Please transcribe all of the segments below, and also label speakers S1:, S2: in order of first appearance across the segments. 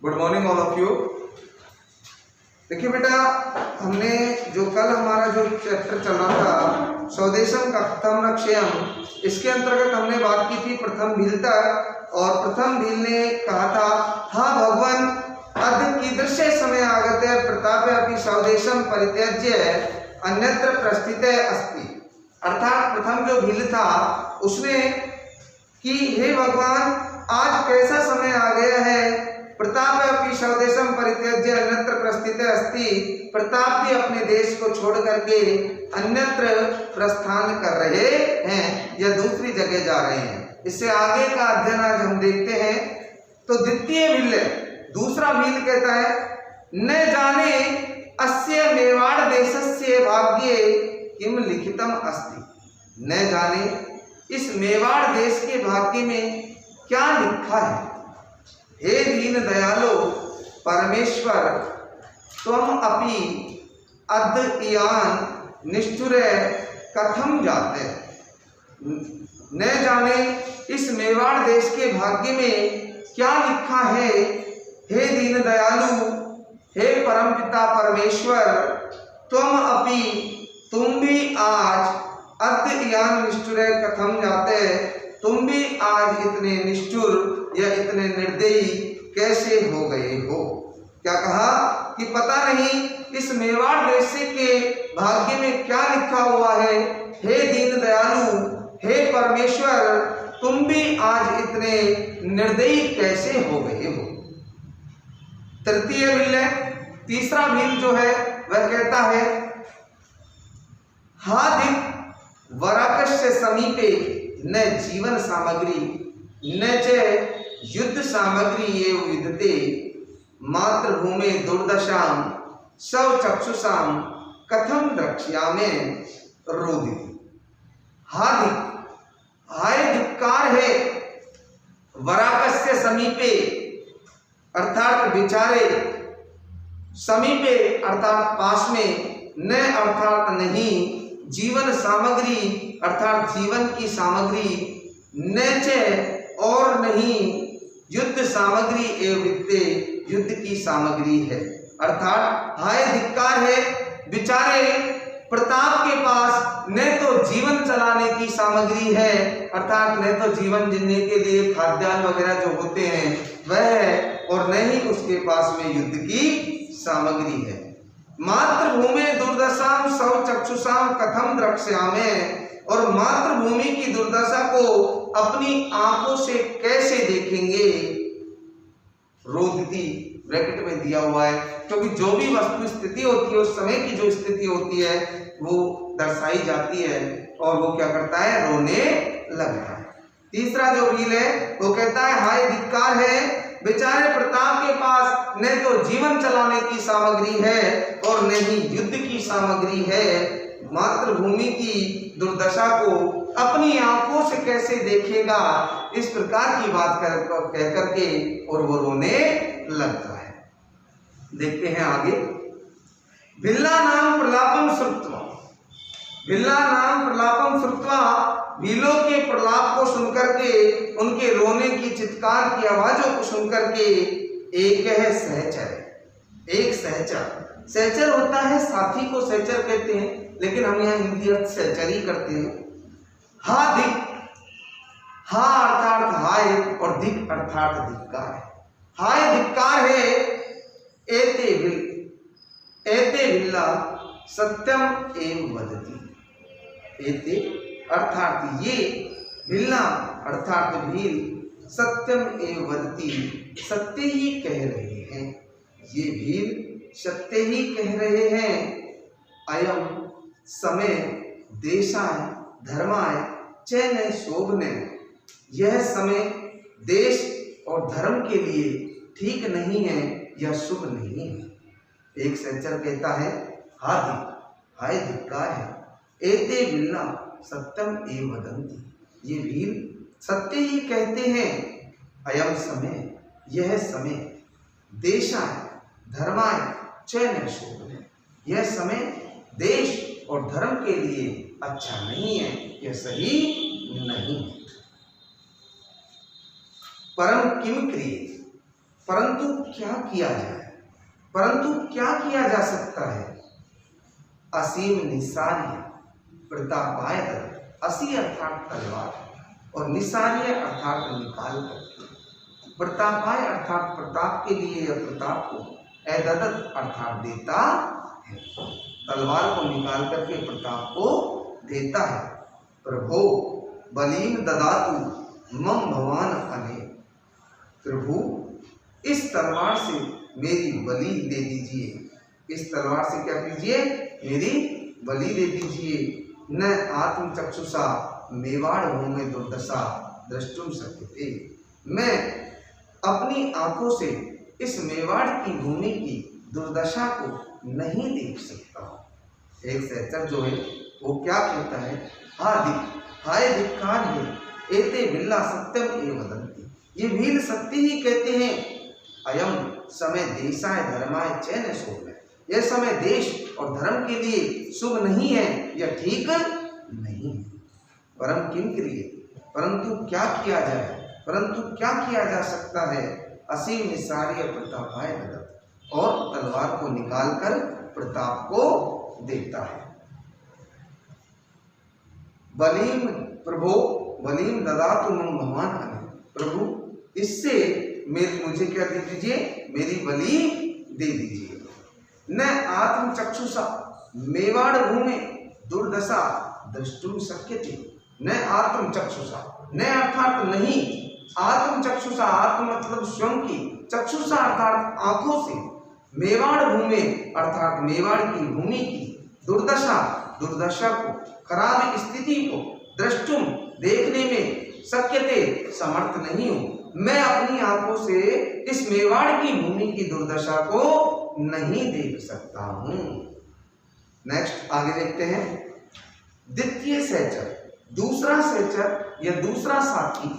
S1: Good morning all of you. देखिए बेटा, हमने जो कल हमारा जो चैप्टर चल रहा था स्वदेशम कथम रक्षेयम, इसके अंतर्गत हमने बात की थी प्रथम भील तक। और प्रथम भील ने कहा था, हाँ भगवान अद्य कीदृशे समय आगते प्रतापे अपि स्वदेशम परित्यज्य अन्यत्र प्रस्थिते अस्ति। अर्थात प्रथम जो भील था उसने कि हे भगवान, आज कैसा समय आ गया है, प्रताप अपनी स्वदेशम परित्यज्य अन्यत्र प्रस्थित अस्ति, प्रताप भी अपने देश को छोड़ करके अन्यत्र प्रस्थान कर रहे हैं या दूसरी जगह जा रहे हैं। इससे आगे का अध्ययन आज हम देखते हैं। तो द्वितीय भील, दूसरा भील कहता है, न जाने अस्य मेवाड़ देशस्य भाग्ये किम लिखितम अस्ति। न जाने इस मेवाड़ देश के भाग्य में क्या लिखा है। हे दीन दयालो परमेश्वर, त्वम अपि अद्यान निष्ठुर कथम जाते। न जाने इस मेवाड़ देश के भाग्य में क्या लिखा है। हे दीन दयालु, हे परमपिता परमेश्वर, त्वम अपि, तुम भी आज अद्यान निष्ठुर कथम जाते, तुम भी आज इतने निष्ठुर या इतने निर्दयी कैसे हो गए हो। क्या कहा कि पता नहीं इस मेवाड़ देश के भाग्य में क्या लिखा हुआ है। हे दीन दयालु, हे परमेश्वर, तुम भी आज इतने निर्दयी कैसे हो गए हो। तृतीय भील है, तीसरा भील जो है वह कहता है, हादिक वराकस्य समीपे न जीवन सामग्री न च युद्ध सामग्री ये विदते, मातृभूमि दुर्दशाम सव चक्षुषाम कथम द्रक्ष्यामे रोदिति। हाय धिक्कार है वराकस्य समीपे, अर्थात बिचारे, समीपे अर्थात पास में, न अर्थात नहीं, जीवन सामग्री अर्थात जीवन की सामग्री, न च और नहीं, युद्ध सामग्री एवं वित्ते, युद्ध की सामग्री है। अर्थात हाय धिक्कार है, बिचारे प्रताप के पास न तो जीवन चलाने की सामग्री है, अर्थात न तो जीवन जीने के लिए खाद्यान्न वगैरह जो होते हैं वह है, और न ही उसके पास में युद्ध की सामग्री है। मातृभूमि दुर्दशाम सव चक्षुषाम कथम द्रक्ष्यामे, और मातृभूमि की दुर्दशा को अपनी आंखों से कैसे देखेंगे। रोदिति ब्रैकेट में दिया हुआ है, क्योंकि जो भी वस्तु स्थिति होती है उस समय की जो स्थिति होती है वो दर्शाई जाती है और वो क्या करता है, रोने लगता है। तीसरा जो भील है वो कहता है, हाय धिक्कार है, बेचारे प्रताप के पास न तो जीवन चलाने की सामग्री है और न ही युद्ध की सामग्री है। मातृभूमि की दुर्दशा को अपनी आंखों से कैसे देखेगा, इस प्रकार की बात कह करके और वो रोने लगता है। देखते हैं आगे। भिल्ला नाम प्रलापम श्रुत्वा, भिल्ला नाम प्रलापम श्रुत्वा, भीलों के प्रलाप को सुनकर के, उनके रोने की चित्कार की आवाजों को सुनकर के, एक है सहचर, एक सहचर, सहचर होता है साथी को सहचर कहते हैं, लेकिन हम यहाँ हिंदी अर्थ सहचर ही करते हैं। हा धिक, हा अर्थात हाय और धिक अर्थात धिक्कार है। हाय धिक्कार है, एते भिल्ला सत्यम एवं वदति। एते अर्थात ये, भिल्ला अर्थात भील, सत्यम एवं वदति, सत्य ही कह रहे हैं। ये भील सत्य ही कह रहे हैं। अयम समय देशाय धर्माय च न शोभने, यह समय देश और धर्म के लिए ठीक नहीं है या शुभ नहीं है। एक सहचर कहता है, हाय धिक्कार है, एते भिल्ला सत्यम एव वदन्ति, ये भील सत्य ही कहते हैं। अयम समय, यह समय, देशाय धर्माय च न शोभने, यह समय देश और धर्म के लिए अच्छा नहीं है, यह सही नहीं। परम किम क्रियेत, परंतु क्या किया जाए, परंतु क्या किया जा सकता है। असीम निसार्य प्रतापाय ददत। असी अर्थात तलवार और निसार्य अर्थात निकाल कर, प्रतापाय अर्थात प्रताप के लिए या प्रताप को, ददत अर्थात देता है, तलवार को निकाल करके प्रताप को देता है। प्रभो बलिम ददातु मम भवान अने। प्रभु इस तलवार से मेरी बलि दे दीजिए, इस तलवार से क्या कीजिए, मेरी बलि दे दीजिए। न आत्म चक्षुषा मेवाड़ भूमि दुर्दशा द्रष्टुम शक्यते। मैं अपनी आंखों से इस मेवाड़ की भूमि की दुर्दशा को नहीं देख सकता। एक सहचर जो है वो क्या कहता है, हाय धिक्कार है, एते बिल्ला सत्यम ए वदंती। ये भील सत्य ही कहते हैं। अयम समय देशाय धर्माय चैन शोभ है, यह समय देश और धर्म के लिए शुभ नहीं है, यह ठीक नहीं है। परम किम क्रिय, परंतु क्या किया जाए, परंतु क्या किया जा सकता है। असीम निसार्य प्रतापाय ददत, और तलवार को निकालकर प्रताप को देता है। बलिम प्रभो बलिम ददातु मम भवान अने। प्रभु इससे मुझे क्या दे दीजिए, मेरी बलि दे दीजिए। न आत्म चक्षुषा मेवाड़ भूमि दुर्दशा द्रष्टुम शक्यते। न आत्म चक्षुषा, न अर्थात नहीं, आत्म चक्षुषा, आत्म मतलब स्वयं की, चक्षुषा अर्थात आंखों से, मेवाड़ भूमि अर्थात मेवाड़ की भूमि की, दुर्दशा दुर्दशा को, खराब स्थिति को, द्रष्टुम देखने में, शक्यते समर्थ नहीं हूं। मैं अपनी आंखों से इस मेवाड़ की भूमि की दुर्दशा को नहीं देख सकता हूं। नेक्स्ट आगे देखते हैं। द्वितीय सहचर, दूसरा सहचर या दूसरा साथी,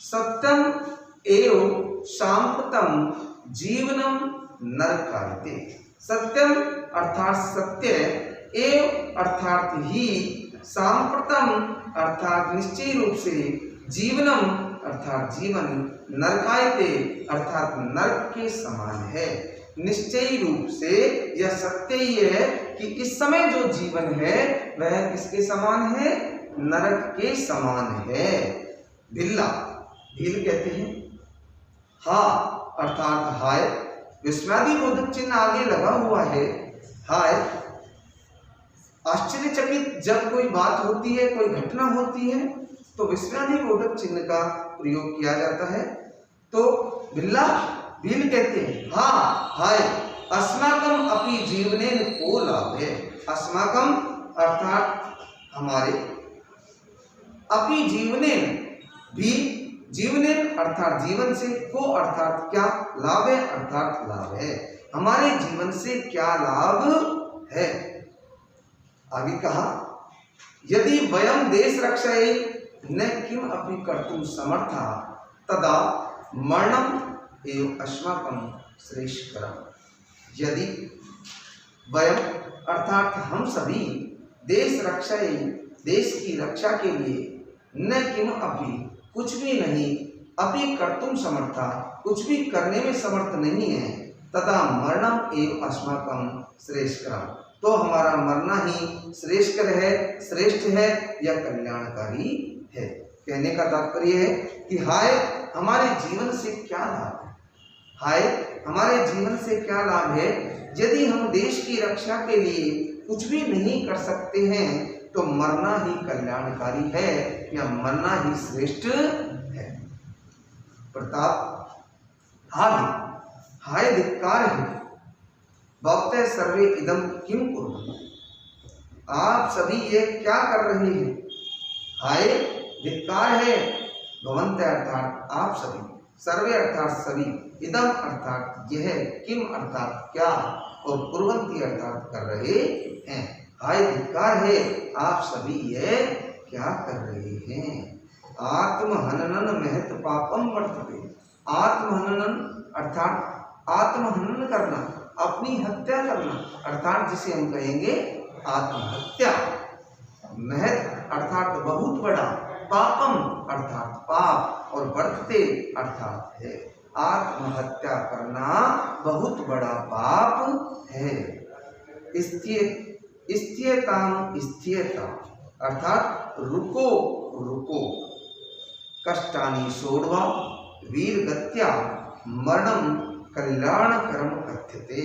S1: सत्यम एव सांप्रतम जीवनम नरकायते। सत्यम अर्थात सत्य, एव अर्थात ही, सांप्रतम अर्थात निश्चय रूप से, जीवनम अर्थात जीवन, नरकायते अर्थात नरक के समान है। निश्चय रूप से यह सत्य ही है कि इस समय जो जीवन है वह किसके समान है, नरक के समान है। भिल्ला, भील कहते हैं। हा अर्थात हाय, विस्मयादि बोधक चिन्ह आगे लगा हुआ है। हाय आश्चर्यचकित जब कोई बात होती है, कोई घटना होती है तो विस्मयादि बोधक चिन्ह का प्रयोग किया जाता है। तो भिल्ला भील कहते हैं, हाँ हाय अस्माकम अपि जीवनेन को लाभ है। अस्माकम अर्थात हमारे, अपि जीवनेन भी, जीवनेन अर्थात जीवन से, को अर्थात क्या, लाभ है अर्थात लाभ है, हमारे जीवन से क्या लाभ है। आगे कहा, यदि वयम देश रक्षायै न किम अपि कर्तुम समर्था तदा मरणम एवं अस्माकं श्रेष्ठकरम। यदि वयम अर्थात हम सभी देश रक्षायै, देश की रक्षा के लिए, न किम अपि कुछ भी नहीं, अपि कर्तुम समर्था कुछ भी करने में समर्थ नहीं है, तदा मरणम एवं अस्माकं श्रेष्ठकरम, तो हमारा मरना ही श्रेष्ठकर है, श्रेष्ठ है या कल्याणकारी है। कहने का तात्पर्य है कि हाय हमारे जीवन से क्या लाभ है, हाय हमारे जीवन से क्या लाभ है। यदि हम देश की रक्षा के लिए कुछ भी नहीं कर सकते हैं तो मरना ही कल्याणकारी है या मरना ही श्रेष्ठ है। प्रताप, हाय धिक्कार है, भवते सर्वे इदम किम कुर्वन्ति। आप सभी ये क्या कर रहे हैं। हाय धिक्कार है, भवन्ते अर्थात आप सभी, सर्वे अर्थात सभी, इदम अर्थात यह, किम अर्थात क्या, और कुर्वन्ति अर्थात कर रहे हैं। हाय धिक्कार है, आप सभी ये क्या कर रहे हैं। आत्महनन महत पापम वर्तते। आत्महनन अर्थात आत्महनन करना, अपनी हत्या करना, अर्थात जिसे हम कहेंगे आत्महत्या। महत अर्थात बहुत बड़ा, पापम अर्थात पाप, और वर्तते अर्थात है। आत्महत्या करना बहुत बड़ा पाप है। स्थियताम स्थियता अर्थात रुको रुको, कष्टानि सोढ्वा वीरगत्या मरणम कल्याणकरम कथ्यते।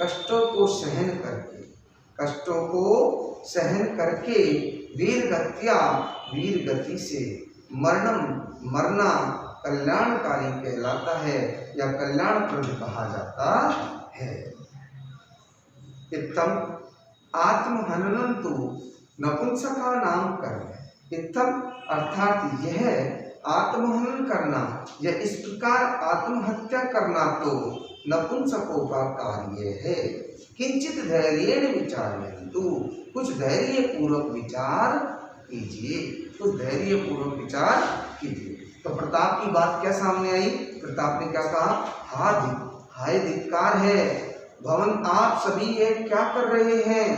S1: कष्टों को सहन करके वीरगत्या वीर गति से मरना कल्याणकारी कहलाता है या कल्याणप्रद कहा जाता है। इत्थम आत्महननं तु नपुंसका नाम कर्म। इत्थम अर्थात यह आत्महनन करना या इस प्रकार आत्महत्या करना तो नपुंसकों का कार्य है। किंचित धैर्येण विचारयन्तु, कुछ धैर्य पूर्वक विचार कीजिए, कुछ धैर्य पूर्वक विचार कीजिए। तो प्रताप की बात क्या सामने आई? प्रताप ने क्या कहा? हाय धिक्कार है भवन, आप सभी ये क्या कर रहे हैं?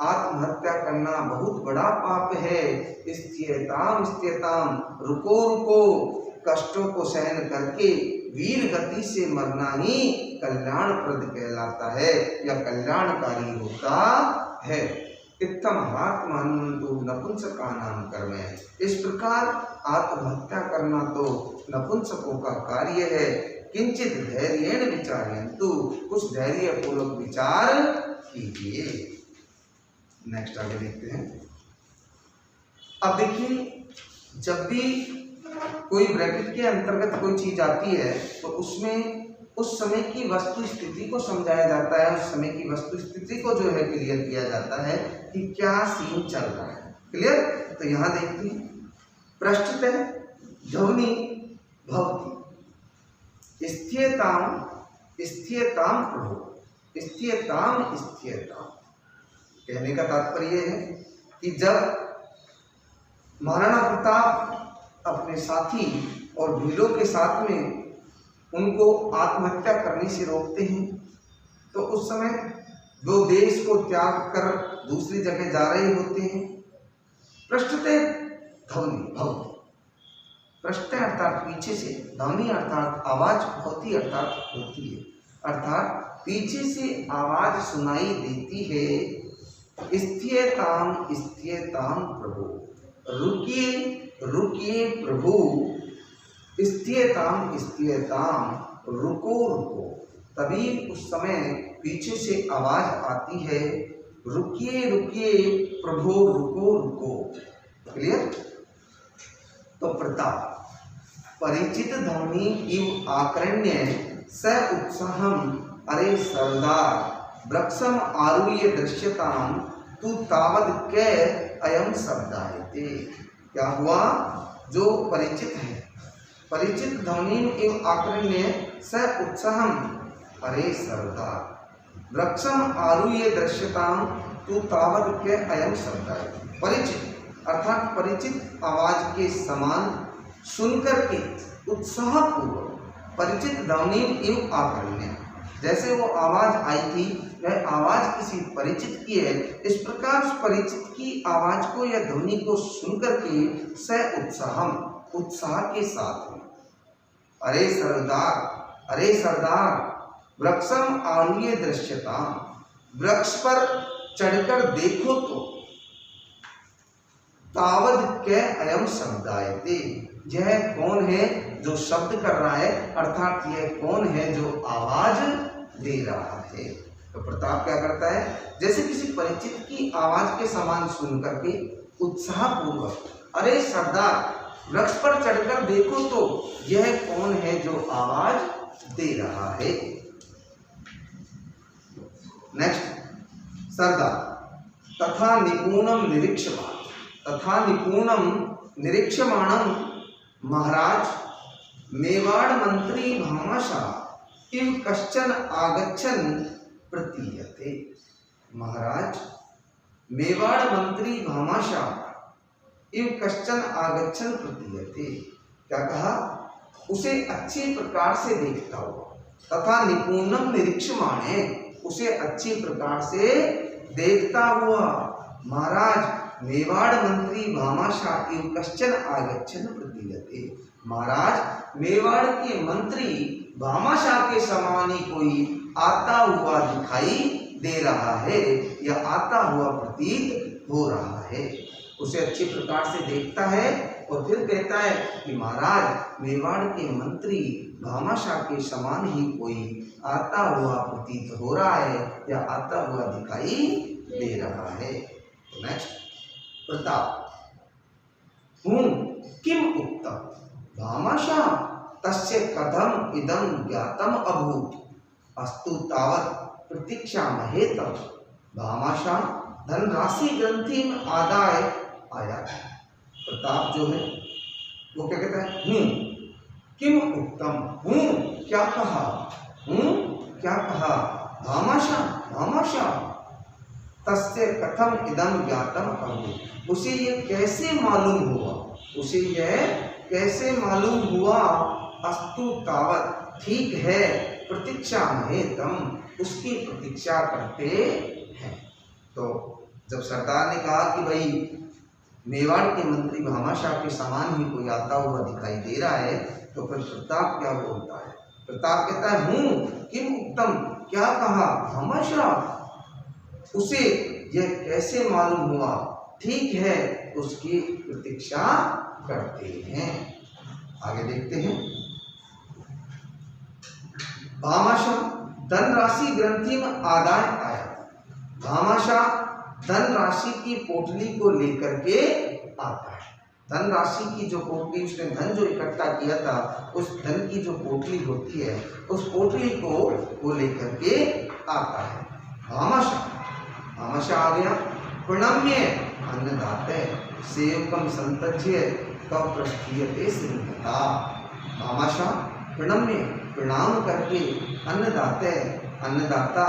S1: आत्महत्या करना बहुत बड़ा पाप है। स्थियताम स्थियताम, रुको रुको, कष्टों को सहन करके वीर गति से मरना ही कल्याणप्रद कहलाता है या कल्याणकारी होता है। इत्थम आत्महननं तु नपुंसका नाम कर्म है। इस प्रकार आत्महत्या करना तो नपुंसकों का कार्य है। किंचित धैर्येण विचारयन्तु, कुछ धैर्य पूर्वक विचार कीजिए। नेक्स्ट आगे देखते हैं। अब देखिए, जब भी कोई ब्रैकेट के अंतर्गत कोई चीज आती है तो उसमें उस समय की वस्तु स्थिति को समझाया जाता है, उस समय की वस्तु स्थिति को जो है क्लियर किया जाता है कि क्या सीन चल रहा है। क्लियर? तो यहाँ देखते हैं, पृष्ठतः ध्वनि भवति स्थियताम स्थियताम प्रभु स्थियताम स्थियताम। कहने का तात्पर्य है कि जब महाराणा प्रताप अपने साथी और भीलों के साथ में उनको आत्महत्या करने से रोकते हैं तो उस समय वो देश को त्याग कर दूसरी जगह जा रहे होते हैं। पृष्ठतः ध्वनि भवति, पृष्ठतः अर्थात पीछे से, ध्वनि अर्थात आवाज, होती अर्थात होती है, अर्थात पीछे से आवाज सुनाई देती है। स्थियताम स्थियताम प्रभु, रुकिए रुकिए प्रभु, स्थियताम स्थियताम, रुको रुको। तभी उस समय पीछे से आवाज आती है, रुकिए रुकिए प्रभु, रुको रुको। क्लियर? तो प्रताप परिचित ध्वनि इव आकर्ण्य स उत्साहम, अरे सरदार वृक्षम आरुह्य दृश्यताम तू तावद कै अयम शब्दायते। क्या हुआ? जो परिचित है, परिचित ध्वनि एवं आकर्ण्य स उत्साहम, अरे सरदार वृक्षम आरुह्य दृश्यताम तू तावद कै अयम शब्दायते। परिचित अर्थात परिचित आवाज के समान सुनकर के उत्साहपूर्वक, परिचित ध्वनि एवं आकर्ण्य, जैसे वो आवाज आई थी वह आवाज किसी परिचित की है, इस प्रकार उस परिचित की आवाज को या ध्वनि को सुनकर के स उत्साहम, उत्साह के साथ में, अरे सरदार वृक्षम आरुह्य दृश्यताम, वृक्ष पर चढ़कर देखो तो, तावद कै अयम शब्दायते, यह कौन है जो शब्द कर रहा है, अर्थात यह कौन है जो आवाज दे रहा है। तो प्रताप क्या करता है? जैसे किसी परिचित की आवाज के समान सुन करके उत्साहपूर्वक, अरे सरदार वृक्ष पर चढ़कर देखो तो यह कौन है जो आवाज दे रहा है। नेक्स्ट, सरदार तथा निपुणम निरीक्षमान, तथा निपुणम निरीक्षमाणम महाराज मेवाड़ मंत्री भामाशाह इव कश्चन आगच्छन प्रतीयते। महाराज मेवाड़ मंत्री भामाशाह इव कश्चन आगच्छन प्रतीयते। क्या कहा? उसे अच्छी प्रकार से देखता हुआ, तथा निपुणम निरीक्षमाणे, उसे अच्छी प्रकार से देखता हुआ महाराज मेवाड़ मंत्री भामाशाह इव कश्चन आगच्छन प्रतीयते। महाराज मेवाड़ के मंत्री भामाशाह के समान ही कोई आता हुआ दिखाई दे रहा है या आता हुआ प्रतीत हो रहा है। उसे अच्छी प्रकार से देखता है और फिर कहता है कि महाराज मेवाड़ के मंत्री भामाशाह के समान ही कोई आता हुआ प्रतीत हो रहा है या आता हुआ दिखाई दे रहा है। नेक्स्ट, प्रताप। हूँ किम उक्तम भामाशाह तस्य कथम इदं ज्ञातम अभूत अस्तु तावत् प्रतीक्षा महेतम। भामाशाह धनराशि ग्रंथि में आदाय आया। प्रताप जो है वो क्या कहता है, हूँ किम उत्तम, हूँ क्या कहा, हूँ क्या कहा, भामाशाह तस्य कथम इदम ज्ञातम अभूत, उसे ये कैसे मालूम हुआ, उसे यह कैसे मालूम हुआ, अस्तु तावत ठीक है, प्रतीक्षा में तम उसकी प्रतीक्षा करते हैं। तो जब सरदार ने कहा कि भाई मेवाड़ के मंत्री भामाशाह के समान ही कोई आता हुआ दिखाई दे रहा है, तो फिर प्रताप क्या बोलता है, प्रताप कहता है हूँ किम उत्तम, क्या कहा, भामाशाह उसे यह कैसे मालूम हुआ, ठीक है उसकी प्रतीक्षा करते हैं। आगे देखते हैं। भामाशाह धनराशि ग्रंथि में आदाय आया। भामाशाह धनराशि की पोटली को लेकर के आता है। धनराशि की जो पोटली, उसने धन जो इकट्ठा किया था, उस धन की जो पोटली होती है, उस पोटली को वो लेकर के आता है। भामाशाह आ गया। प्रणम्य अन्नदाते सेवकम संतज्य तब प्रस्थीयते श्रीमता। भामाशाह प्रणम्य प्रणाम करके अन्नदाते अन्नदाता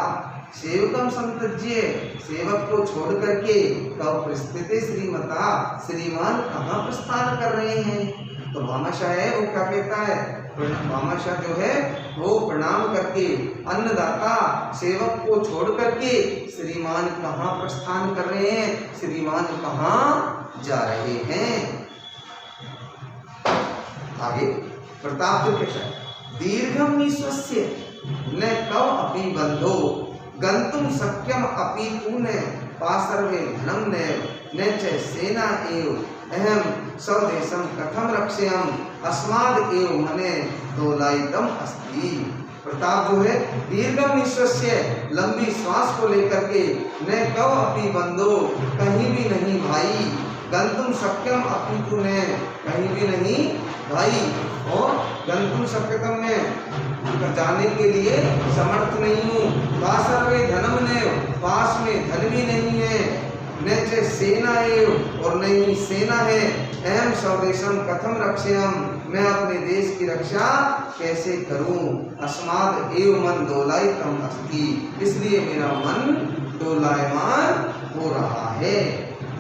S1: सेवकम संतज्य सेवक को छोड़ करके कब प्रस्थित श्रीमता श्रीमान कहाँ प्रस्थान कर रहे हैं। तो भामाशाह है वो क्या कहता है, भामाशाह जो है वो प्रणाम करके अन्नदाता सेवक को छोड़ करके श्रीमान कहाँ प्रस्थान कर रहे हैं, श्रीमान कहाँ जा रहे हैं। आगे प्रताप जो कहता है दीर्घम निश्वस्य न कव अपि बंधो गंतुम शक्यम अपि तूने पासर्वे धनम न च सेना एव अहम स्वदेशम कथम रक्षयम अस्माद एव मने दोलायितम अस्ति। प्रताप जो है दीर्घम निश्वस्य लंबी श्वास को लेकर के न कव अपि बंधो कहीं भी नहीं भाई, गंतुम शक्यम अपि तूने कहीं भी नहीं भाई, और गंतुम शक्यतम में जाने के लिए समर्थ नहीं हूँ, पासर्वे धनम ने पास में धन भी नहीं है, न च सेना एव और नहीं सेना है, अहम स्वदेशम कथम रक्षयम मैं अपने देश की रक्षा कैसे करूं, अस्माद एव मन दोलायितम अस्ति इसलिए मेरा मन दोलायमान हो रहा है।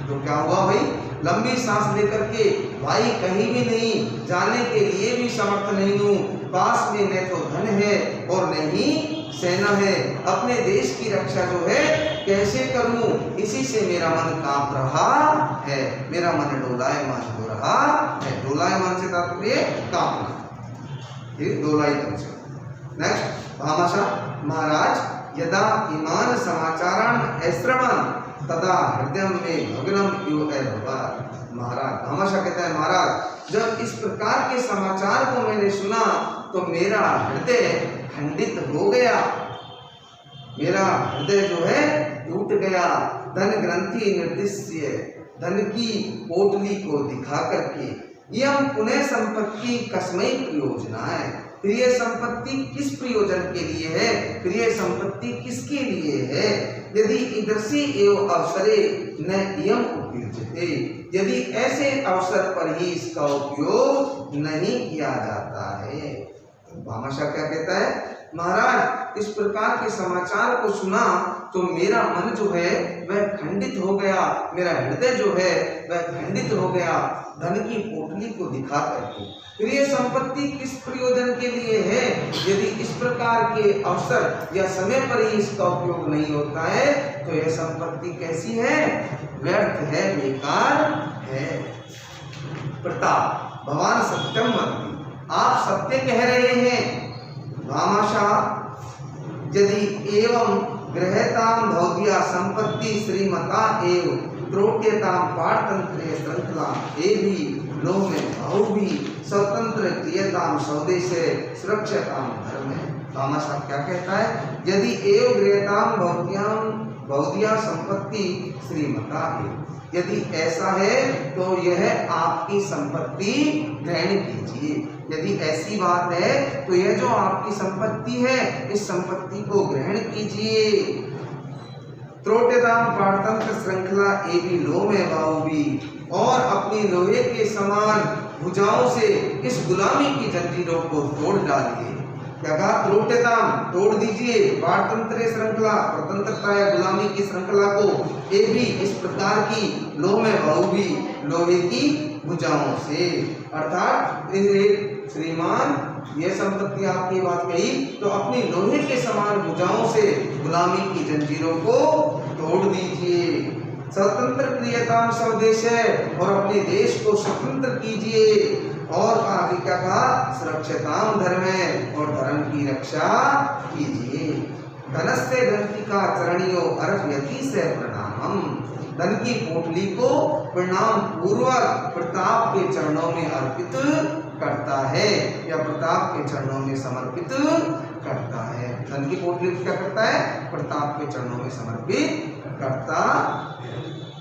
S1: तो क्या हुआ भाई, लंबी सांस लेकर के भाई कहीं भी नहीं जाने के लिए भी समर्थ नहीं हूँ, पास में न तो धन है और न ही सेना है, अपने देश की रक्षा जो है कैसे करूं, इसी से मेरा मन कांप रहा है, मेरा मन डोलायमान हो रहा है। डोलायमान से तात्पर्य कांपना, डोलायितम से। नेक्स्ट, भामाशाह महाराज यदा इमान समाचारान अश्रवण तदा हृदय में भग्नम इव अभवत्। महाराज भामाशाह कहता है महाराज जब इस प्रकार के समाचार को मैंने सुना तो मेरा हृदय खंडित हो गया, मेरा हृदय जो है टूट गया। धन ग्रंथि निर्दिश्य धन की पोटली को दिखा करके यम पुनः संपत्ति कस्मै प्रयोजना है, प्रिय संपत्ति किस प्रयोजन के लिए है, प्रिय संपत्ति किसके लिए है। यदि ईदृशी एवं अवसरे न इयम उपयुज्यते, यदि ऐसे अवसर पर ही इसका उपयोग नहीं किया जाता है। तो भामाशाह क्या कहता है, महाराज इस प्रकार के समाचार को सुना तो मेरा मन जो है वह खंडित हो गया, मेरा हृदय जो है वह खंडित हो गया धन की पोटली को दिखा करके। प्रिय संपत्ति किस प्रयोजन के लिए है, यदि इस प्रकार के अवसर या समय पर ही इसका उपयोग नहीं होता है तो यह संपत्ति कैसी है, व्यर्थ है, बेकार है। प्रताप भगवान सत्यम वदति, आप सत्य कह रहे हैं। भामाशाह यदि एवं गृहतां भवदीया संपत्ति श्रीमता एव त्रोट्यतां पारतंत्रे श्रृंखला एवि लोमे भावि स्वतंत्र क्रियतां स्वदेशे सुरक्षतां धर्मे। भामाशाह क्या कहता है? यदि एव गृहतां भवदीया संपत्ति श्रीमता एव, यदि ऐसा है तो यह आपकी संपत्ति ग्रहण कीजिए। यदि ऐसी बात है तो यह जो आपकी संपत्ति है इस संपत्ति को ग्रहण कीजिए। त्रोट्यतां पारतंत्र श्रृंखला एवि लोमे भावि, और अपनी लोहे के समान भुजाओं से इस गुलामी की जंजीरों को तोड़ डालिए। क्या कहा? त्रोट्यतां, तोड़ दीजिए, पारतंत्र श्रृंखला, स्वतंत्रता या गुलामी की श्रृंखला को, एवि इस प्रकार की लोमे भावि, लोहे की भुजाओं से। अर्थात श्रीमान यह संपत्ति आपकी बात कही तो अपनी लोहे के समान भुजाओं से गुलामी की जंजीरों को तोड़ दीजिए। स्वतंत्र क्रियतां स्वदेश है, और अपने देश को स्वतंत्र कीजिए। और आगे क्या कहा? सुरक्षताम धर्म है, और धर्म की रक्षा कीजिए। धनस्य ग्रंथिका चरणियो अर्घयति से प्रणामम, धन की पोटली को प्रणाम पूर्वक प्रताप के चरणों में अर्पित करता है, या प्रताप के चरणों में समर्पित करता है। धन की पोटली क्या करता है? प्रताप के चरणों में समर्पित करता है।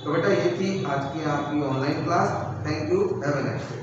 S1: तो बेटा ये थी आज की आपकी online class. Thank you, have a nice day.